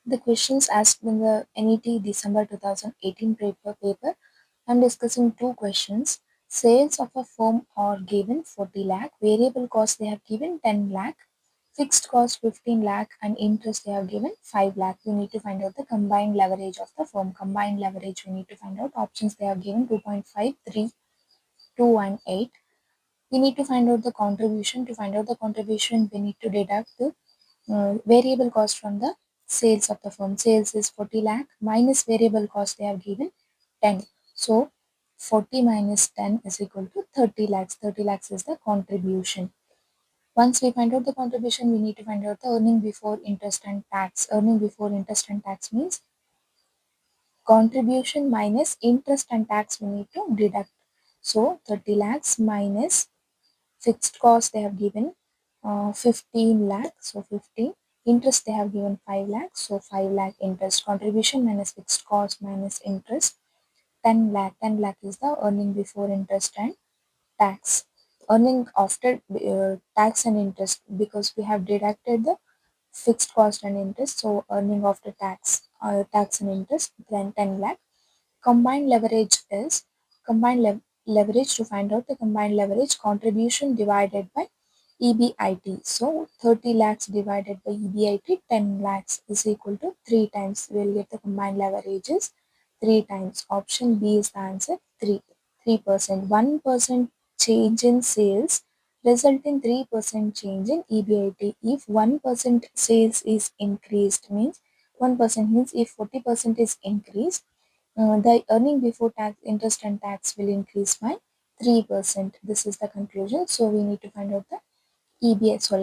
The questions asked in the NET December 2018 paper. I'm discussing two questions. Sales of a firm are given 40 lakh, variable cost they have given 10 lakh, fixed cost 15 lakh, and interest they have given 5 lakh. We need to find out the combined leverage of the firm. Combined leverage we need to find out. Options they have given 2.5, 3, 2, and 8. We need to find out the contribution. To find out the contribution, we need to deduct the variable cost from the sales of the firm. Sales is 40 lakh minus variable cost they have given 10. So 40 minus 10 is equal to 30 lakhs. 30 lakhs is the contribution. Once we find out the contribution, we need to find out the earning before interest and tax. Earning before interest and tax means contribution minus interest and tax we need to deduct. So 30 lakhs minus fixed cost they have given 15 lakh, so 15. Interest they have given 5 lakh, so 5 lakh interest. Contribution minus fixed cost minus interest 10 lakh. 10 lakh is the earning before interest and tax. Earning after tax and interest, because we have deducted the fixed cost and interest, so earning after tax and interest, then 10 lakh. Combined leverage is leverage. To find out the combined leverage, contribution divided by EBIT. So 30 lakhs divided by EBIT, 10 lakhs is equal to 3 times. We will get the combined leverages 3 times. Option B is the answer, 3%. 1% change in sales result in 3% change in EBIT. If 1% sales is increased, means 1% means if 40% is increased, the earning before tax, interest and tax will increase by 3%. This is the conclusion. So we need to find out the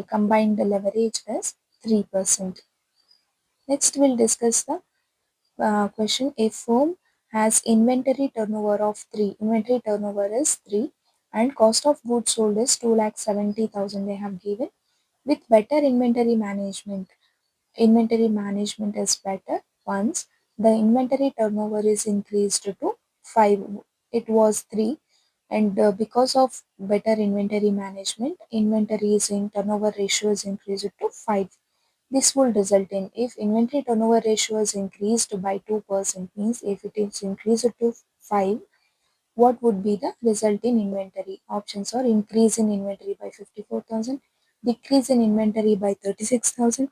combined leverage is 3%. Next we'll discuss the question. A firm has inventory turnover of 3. Inventory turnover is 3 and cost of goods sold is 2,70,000 they have given. With better inventory management, inventory management is better once the inventory turnover is increased to 5. It was 3, and because of better inventory management, inventory is in turnover ratio is increased to 5. This will result in, if inventory turnover ratio is increased by 2%, means if it is increased to 5, what would be the result in inventory? Options are increase in inventory by 54,000, decrease in inventory by 36,000,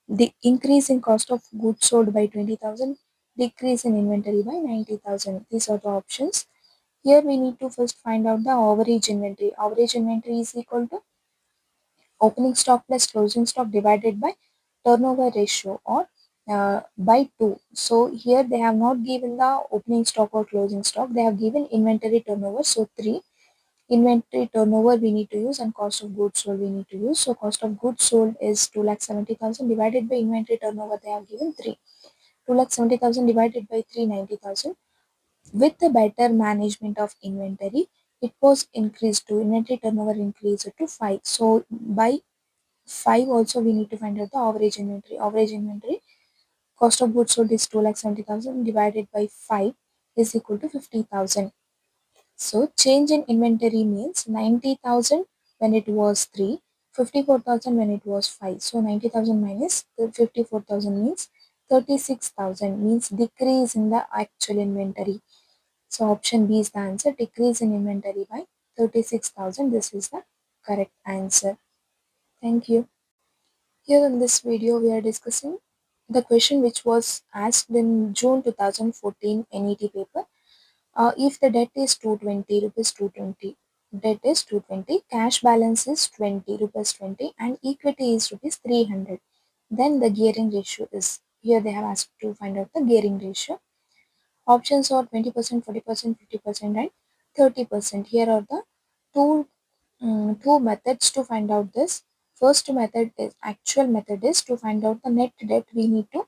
the increase in cost of goods sold by 20,000, decrease in inventory by 90,000. These are the options. Here we need to first find out the average inventory. Average inventory is equal to opening stock plus closing stock divided by turnover ratio, or by 2. So here they have not given the opening stock or closing stock, they have given inventory turnover. So 3. Inventory turnover we need to use and cost of goods sold we need to use. So cost of goods sold is 2,70,000 divided by inventory turnover they have given 3. 2,70,000 divided by 3, 90,000. With the better management of inventory, it was increased to inventory turnover increased to 5. So by 5 also we need to find out the average inventory. Average inventory cost of goods sold is 2,70,000 divided by 5 is equal to 50,000. So change in inventory means 90,000 when it was 3, 54,000 when it was 5. So 90,000 minus 54,000 means 36,000, means decrease in the actual inventory. So option B is the answer, decrease in inventory by 36,000. This is the correct answer. Thank you. Here in this video, we are discussing the question which was asked in June 2014 NET paper. If the debt is 220 rupees, 220, debt is 220, cash balance is 20 rupees 20, and equity is rupees 300. Then the gearing ratio is, here they have asked to find out the gearing ratio. Options are 20%, 40%, 50%, and 30%. Here are the two methods to find out this. First method is, actual method is to find out the net debt. We need to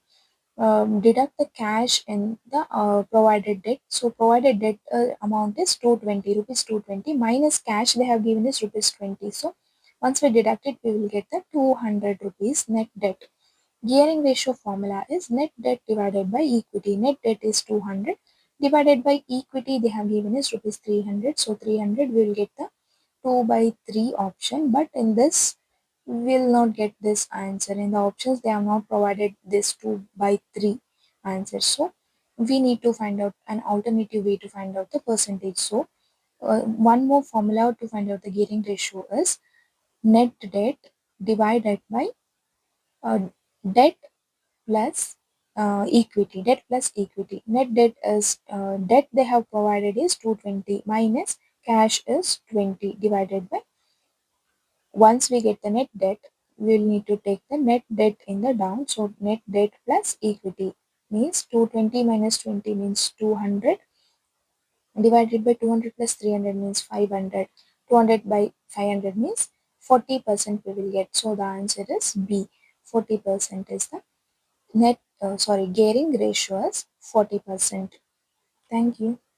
deduct the cash in the provided debt. So provided debt amount is 220 rupees, 220 minus cash they have given is rupees 20. So once we deduct it, we will get the 200 rupees net debt. Gearing ratio formula is net debt divided by equity. Net debt is 200 divided by equity they have given is rupees 300. So 300 we will get the 2 by 3 option. But in this will not get this answer. In the options, they have not provided this 2 by 3 answer. So we need to find out an alternative way to find out the percentage. So one more formula to find out the gearing ratio is net debt divided by uh, debt plus equity. Debt plus equity. Net debt is debt they have provided is 220 minus cash is 20 divided by, once we get the net debt, we'll need to take the net debt in the down. So net debt plus equity means 220 minus 20 means 200 divided by 200 plus 300 means 500. 200 by 500 means 40% we will get. So the answer is B. 40% is the gearing ratio is 40%. Thank you.